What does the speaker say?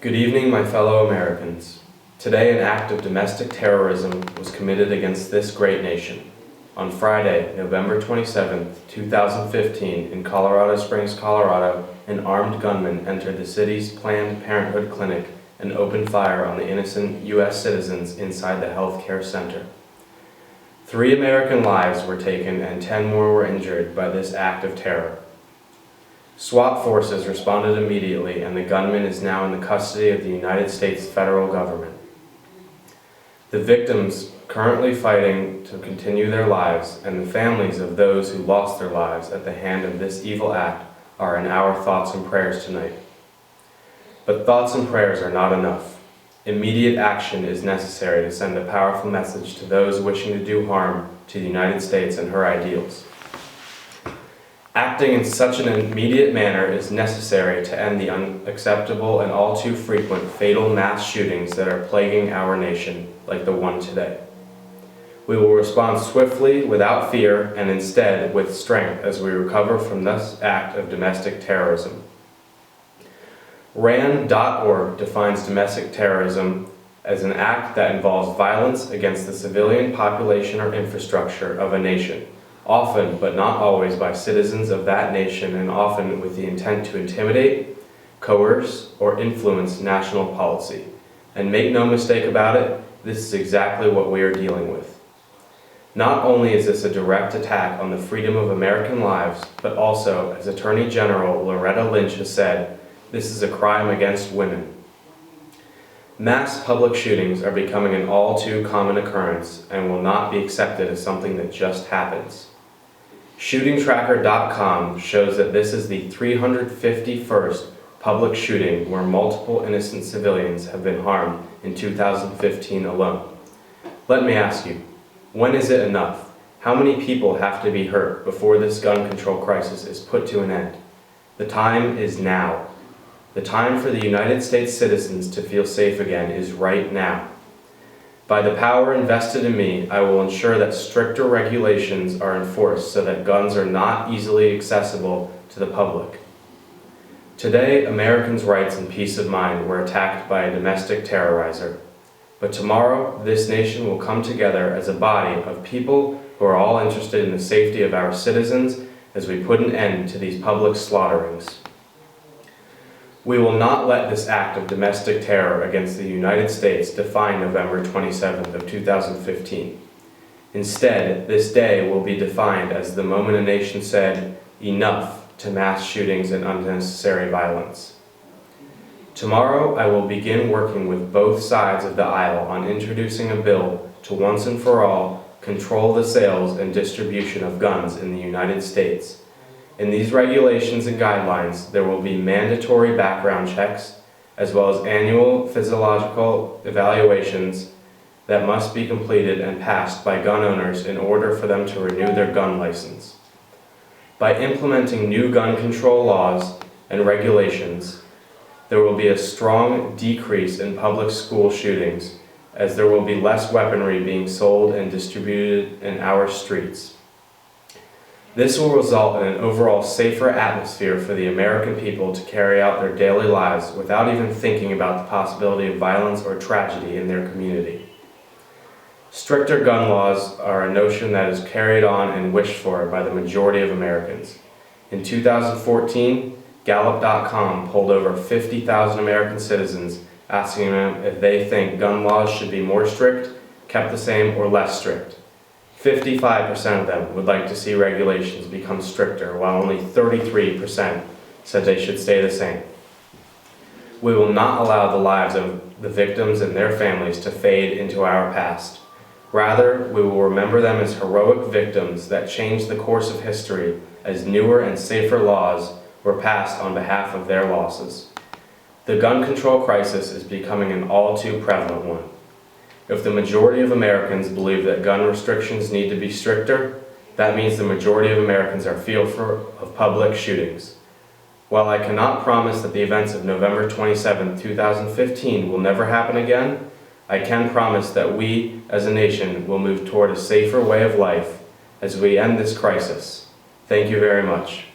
Good evening, my fellow Americans. Today, an act of domestic terrorism was committed against this great nation. On Friday, November 27, 2015, in Colorado Springs, Colorado, an armed gunman entered the city's Planned Parenthood clinic and opened fire on the innocent U.S. citizens inside the health care center. 3 American lives were taken and 10 more were injured by this act of terror. SWAT forces responded immediately, and the gunman is now in the custody of the United States federal government. The victims currently fighting to continue their lives and the families of those who lost their lives at the hand of this evil act are in our thoughts and prayers tonight. But thoughts and prayers are not enough. Immediate action is necessary to send a powerful message to those wishing to do harm to the United States and her ideals. Acting in such an immediate manner is necessary to end the unacceptable and all too frequent fatal mass shootings that are plaguing our nation, like the one today. We will respond swiftly, without fear, and instead with strength as we recover from this act of domestic terrorism. RAND.org defines domestic terrorism as an act that involves violence against the civilian population or infrastructure of a nation, often but not always by citizens of that nation, and often with the intent to intimidate, coerce, or influence national policy. And make no mistake about it, this is exactly what we are dealing with. Not only is this a direct attack on the freedom of American lives, but also, as Attorney General Loretta Lynch has said, this is a crime against women. Mass public shootings are becoming an all too common occurrence and will not be accepted as something that just happens. ShootingTracker.com shows that this is the 351st public shooting where multiple innocent civilians have been harmed in 2015 alone. Let me ask you, when is it enough? How many people have to be hurt before this gun control crisis is put to an end? The time is now. The time for the United States citizens to feel safe again is right now. By the power invested in me, I will ensure that stricter regulations are enforced so that guns are not easily accessible to the public. Today, Americans' rights and peace of mind were attacked by a domestic terrorizer. But tomorrow, this nation will come together as a body of people who are all interested in the safety of our citizens as we put an end to these public slaughterings. We will not let this act of domestic terror against the United States define November 27th of 2015. Instead, this day will be defined as the moment a nation said, enough to mass shootings and unnecessary violence. Tomorrow, I will begin working with both sides of the aisle on introducing a bill to once and for all control the sales and distribution of guns in the United States. In these regulations and guidelines, there will be mandatory background checks, as well as annual physiological evaluations that must be completed and passed by gun owners in order for them to renew their gun license. By implementing new gun control laws and regulations, there will be a strong decrease in public school shootings, as there will be less weaponry being sold and distributed in our streets. This will result in an overall safer atmosphere for the American people to carry out their daily lives without even thinking about the possibility of violence or tragedy in their community. Stricter gun laws are a notion that is carried on and wished for by the majority of Americans. In 2014, Gallup.com polled over 50,000 American citizens, asking them if they think gun laws should be more strict, kept the same, or less strict. 55% of them would like to see regulations become stricter, while only 33% said they should stay the same. We will not allow the lives of the victims and their families to fade into our past. Rather, we will remember them as heroic victims that changed the course of history as newer and safer laws were passed on behalf of their losses. The gun control crisis is becoming an all too prevalent one. If the majority of Americans believe that gun restrictions need to be stricter, that means the majority of Americans are fearful of public shootings. While I cannot promise that the events of November 27, 2015 will never happen again, I can promise that we, as a nation, will move toward a safer way of life as we end this crisis. Thank you very much.